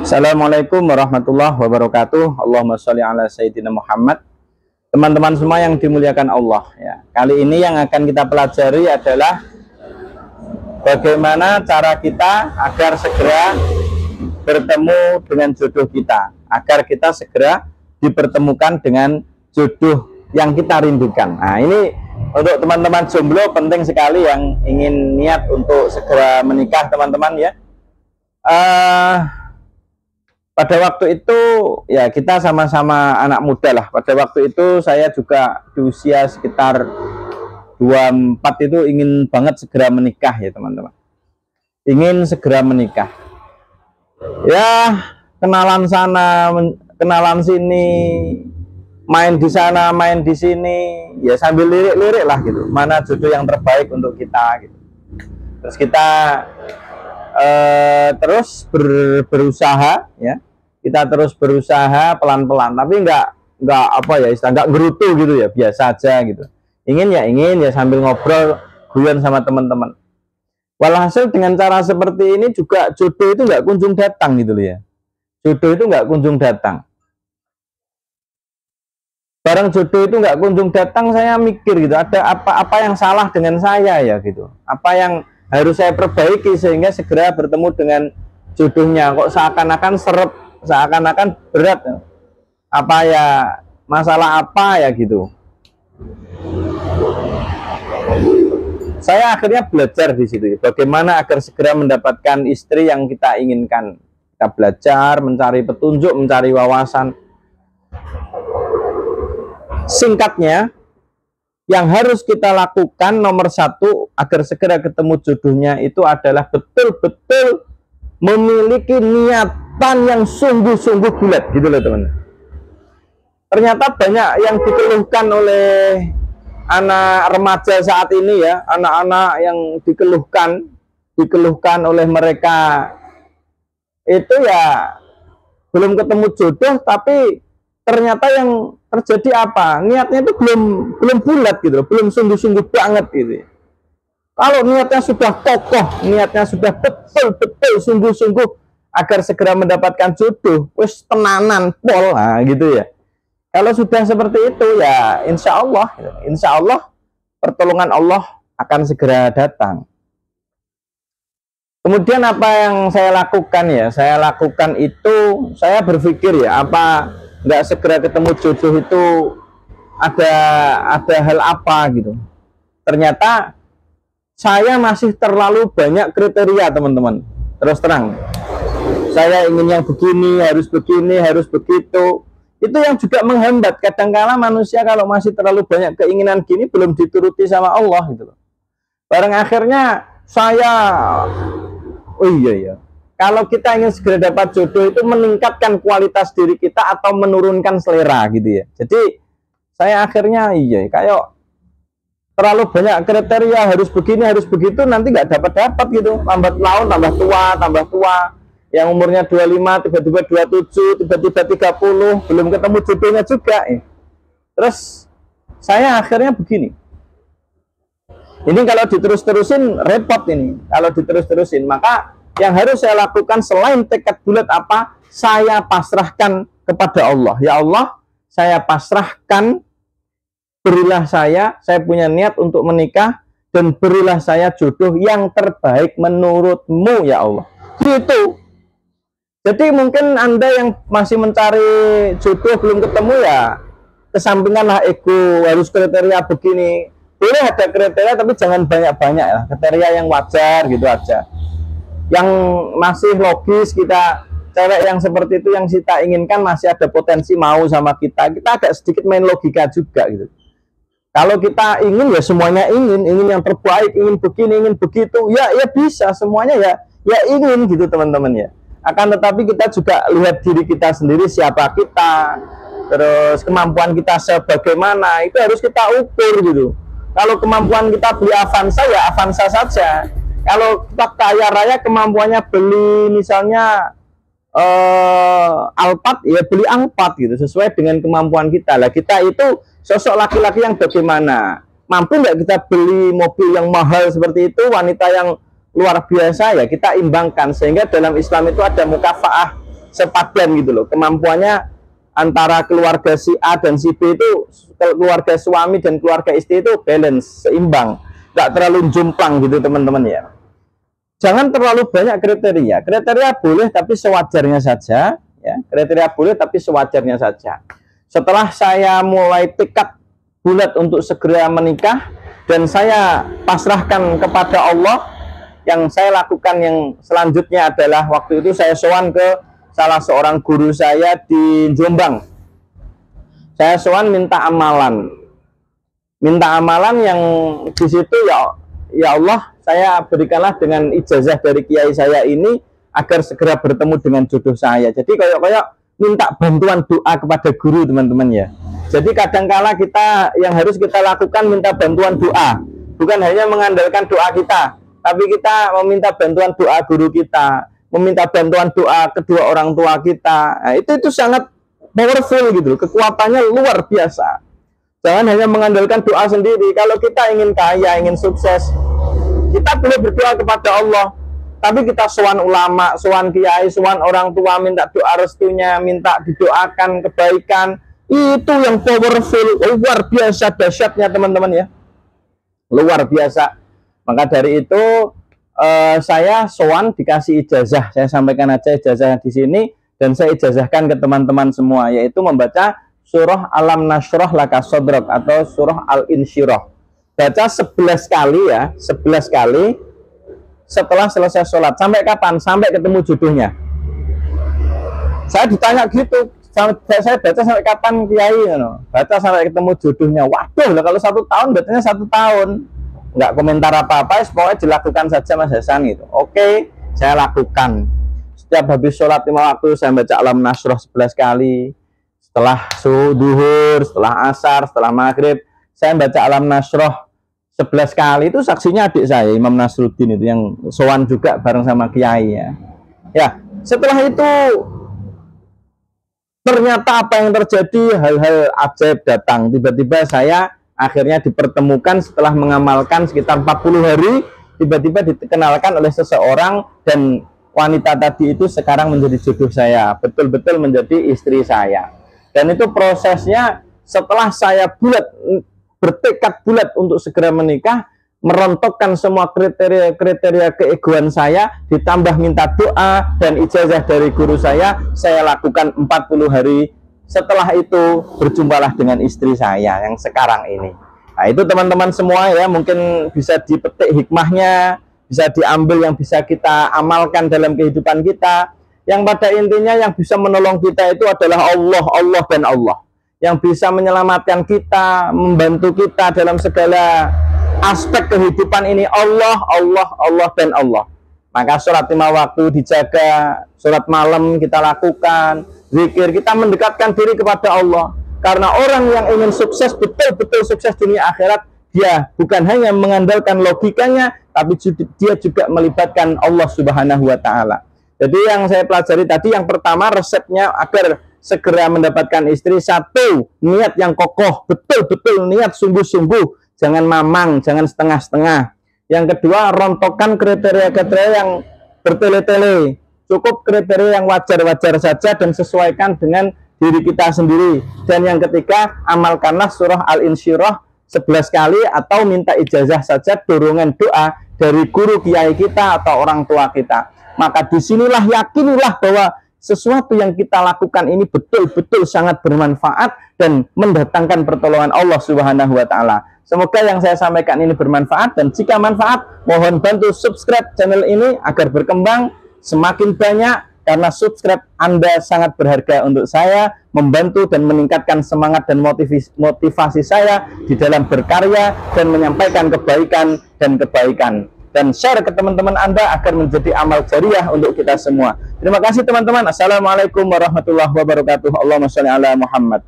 Assalamualaikum warahmatullahi wabarakatuh. Allahumma sholli ala sayyidina Muhammad. Teman-teman semua yang dimuliakan Allah ya. Kali ini yang akan kita pelajari adalah bagaimana cara kita agar segera bertemu dengan jodoh kita, agar kita segera dipertemukan dengan jodoh yang kita rindukan. Nah, ini untuk teman-teman jomblo penting sekali yang ingin niat untuk segera menikah, teman-teman ya. Pada waktu itu ya kita sama-sama anak muda lah. Pada waktu itu saya juga di usia sekitar 24 itu ingin banget segera menikah ya teman-teman. Ingin segera menikah. Ya kenalan sana, kenalan sini, main di sana, main di sini, ya sambil lirik-lirik lah gitu. Mana jodoh yang terbaik untuk kita gitu. Terus kita terus berusaha ya, kita terus berusaha pelan-pelan, tapi nggak apa ya istilah nggak gerutu gitu ya, biasa aja gitu. Ingin ya sambil ngobrol guyon sama teman-teman. Walhasil dengan cara seperti ini juga jodoh itu nggak kunjung datang gitu loh ya. Jodoh itu nggak kunjung datang. Barang jodoh itu nggak kunjung datang, saya mikir gitu, ada apa yang salah dengan saya ya gitu. Apa yang harus saya perbaiki sehingga segera bertemu dengan jodohnya. Kok seakan-akan seret, seakan-akan berat. Apa ya, masalah apa ya gitu. Saya akhirnya belajar di situ, bagaimana agar segera mendapatkan istri yang kita inginkan. Kita belajar, mencari petunjuk, mencari wawasan. Singkatnya, yang harus kita lakukan nomor satu agar segera ketemu jodohnya itu adalah betul-betul memiliki niatan yang sungguh-sungguh bulat gitu loh teman. Ternyata banyak yang dikeluhkan oleh anak remaja saat ini ya, anak-anak yang dikeluhkan oleh mereka itu ya belum ketemu jodoh, tapi ternyata yang terjadi apa? Niatnya itu belum bulat gitu, belum sungguh-sungguh banget gitu. Kalau niatnya sudah kokoh, niatnya sudah betul-betul sungguh-sungguh agar segera mendapatkan jodoh, wis tenanan pol, nah, gitu ya. Kalau sudah seperti itu ya, insya Allah pertolongan Allah akan segera datang. Kemudian apa yang saya lakukan ya? Saya lakukan itu, saya berpikir ya, apa nggak segera ketemu jodoh itu ada hal apa gitu. Ternyata saya masih terlalu banyak kriteria teman-teman. Terus terang, saya ingin yang begini, harus begini, harus begitu. Itu yang juga menghambat. Kadang-kala manusia kalau masih terlalu banyak keinginan gini belum dituruti sama Allah gitu loh. Barang akhirnya saya, oh iya. Kalau kita ingin segera dapat jodoh itu meningkatkan kualitas diri kita atau menurunkan selera gitu ya. Jadi saya akhirnya kayak terlalu banyak kriteria, harus begini, harus begitu, nanti nggak dapat gitu. Lambat laun tambah tua. Yang umurnya 25 tiba-tiba 27, tiba-tiba 30, belum ketemu jodohnya juga. Terus saya akhirnya begini. Ini kalau diterus-terusin repot ini. Kalau diterus-terusin maka yang harus saya lakukan selain tekad bulat apa? Saya pasrahkan kepada Allah. Ya Allah, saya pasrahkan, berilah saya punya niat untuk menikah, dan berilah saya jodoh yang terbaik menurutmu ya Allah. Gitu. Jadi mungkin Anda yang masih mencari jodoh belum ketemu ya, kesampinganlah ego, harus kriteria begini. Boleh ada kriteria tapi jangan banyak-banyak ya. Kriteria yang wajar gitu aja. Yang masih logis, kita cewek yang seperti itu yang kita inginkan masih ada potensi mau sama kita agak sedikit main logika juga gitu. Kalau kita ingin ya semuanya ingin yang terbaik, ingin begini, ingin begitu, ya bisa semuanya ya ingin gitu teman-teman ya. Akan tetapi kita juga lihat diri kita sendiri, siapa kita, terus kemampuan kita sebagaimana, itu harus kita ukur gitu. Kalau kemampuan kita beli Avanza ya Avanza saja. Kalau kita kaya raya kemampuannya beli misalnya Alphard ya beli Alphard gitu sesuai dengan kemampuan kita. Lah kita itu sosok laki-laki yang bagaimana? Mampu nggak kita beli mobil yang mahal seperti itu, wanita yang luar biasa ya kita imbangkan, sehingga dalam Islam itu ada mukafaah sepadan gitu loh. Kemampuannya antara keluarga si A dan si B itu, keluarga suami dan keluarga istri itu balance, seimbang, nggak terlalu jomplang gitu teman-teman ya. Jangan terlalu banyak kriteria. Kriteria boleh tapi sewajarnya saja ya. Kriteria boleh tapi sewajarnya saja. Setelah saya mulai tekad bulat untuk segera menikah dan saya pasrahkan kepada Allah, yang saya lakukan yang selanjutnya adalah waktu itu saya sowan ke salah seorang guru saya di Jombang. Saya sowan minta amalan. Minta amalan yang di situ ya Allah, saya berikanlah dengan ijazah dari kiai saya ini agar segera bertemu dengan jodoh saya. Jadi kayak minta bantuan doa kepada guru teman-teman ya. Jadi kadangkala kita yang harus kita lakukan minta bantuan doa, bukan hanya mengandalkan doa kita, tapi kita meminta bantuan doa guru kita, meminta bantuan doa kedua orang tua kita. Nah, itu sangat powerful gitu, kekuatannya luar biasa. Jangan hanya mengandalkan doa sendiri. Kalau kita ingin kaya, ingin sukses, kita boleh berdoa kepada Allah, tapi kita sowan ulama, sowan kiai, sowan orang tua, minta doa restunya, minta didoakan kebaikan. Itu yang powerful, luar biasa dahsyatnya teman-teman ya, luar biasa. Maka dari itu saya sowan dikasih ijazah. Saya sampaikan aja ijazah di sini dan saya ijazahkan ke teman-teman semua, yaitu membaca surah Alam Nashrah Laka Sodrok atau surah Al-Insyirah. Baca 11 kali ya, 11 kali setelah selesai sholat. Sampai kapan? Sampai ketemu jodohnya. Saya ditanya gitu, saya baca sampai kapan kiai? Baca sampai ketemu jodohnya. Waduh, kalau 1 tahun bacanya 1 tahun. Nggak komentar apa-apa, pokoknya dilakukan saja Mas Hasan gitu. Oke, saya lakukan. Setiap habis sholat 5 waktu saya baca Alam Nashrah 11 kali. Setelah duhur, setelah asar, setelah maghrib, saya baca Alam Nashrah 11 kali. Itu saksinya adik saya, Imam Nasruddin itu, yang sowan juga bareng sama kiai ya. Ya, setelah itu ternyata apa yang terjadi, hal-hal ajaib datang. Tiba-tiba saya akhirnya dipertemukan setelah mengamalkan sekitar 40 hari, tiba-tiba dikenalkan oleh seseorang dan wanita tadi itu sekarang menjadi jodoh saya, betul-betul menjadi istri saya. Dan itu prosesnya setelah saya bertekad bulat untuk segera menikah, merontokkan semua kriteria keegoan saya, ditambah minta doa dan ijazah dari guru saya lakukan 40 hari. Setelah itu berjumpalah dengan istri saya yang sekarang ini. Nah itu teman-teman semua ya, mungkin bisa dipetik hikmahnya, bisa diambil yang bisa kita amalkan dalam kehidupan kita. Yang pada intinya yang bisa menolong kita itu adalah Allah dan Allah. Yang bisa menyelamatkan kita, membantu kita dalam segala aspek kehidupan ini Allah dan Allah. Maka sholat 5 waktu dijaga, sholat malam kita lakukan, zikir, kita mendekatkan diri kepada Allah. Karena orang yang ingin sukses, betul-betul sukses dunia akhirat, dia bukan hanya mengandalkan logikanya, tapi dia juga melibatkan Allah Subhanahu wa Ta'ala. Jadi yang saya pelajari tadi, yang pertama resepnya agar segera mendapatkan istri, 1, niat yang kokoh, betul-betul niat sungguh-sungguh, jangan mamang, jangan setengah-setengah. Yang kedua, rontokkan kriteria-kriteria yang bertele-tele. Cukup kriteria yang wajar-wajar saja dan sesuaikan dengan diri kita sendiri. Dan yang ketiga, amalkanlah surah Al-Insyirah 11 kali atau minta ijazah saja, dorongan doa dari guru kiai kita atau orang tua kita. Maka disinilah yakinilah bahwa sesuatu yang kita lakukan ini betul-betul sangat bermanfaat dan mendatangkan pertolongan Allah Subhanahu wa Ta'ala. Semoga yang saya sampaikan ini bermanfaat, dan jika manfaat, mohon bantu subscribe channel ini agar berkembang semakin banyak, karena subscribe Anda sangat berharga untuk saya, membantu dan meningkatkan semangat dan motivasi saya di dalam berkarya dan menyampaikan kebaikan dan kebaikan. Dan share ke teman-teman Anda agar menjadi amal jariah untuk kita semua. Terima kasih teman-teman. Assalamualaikum warahmatullahi wabarakatuh. Allahumma sholli ala Muhammad.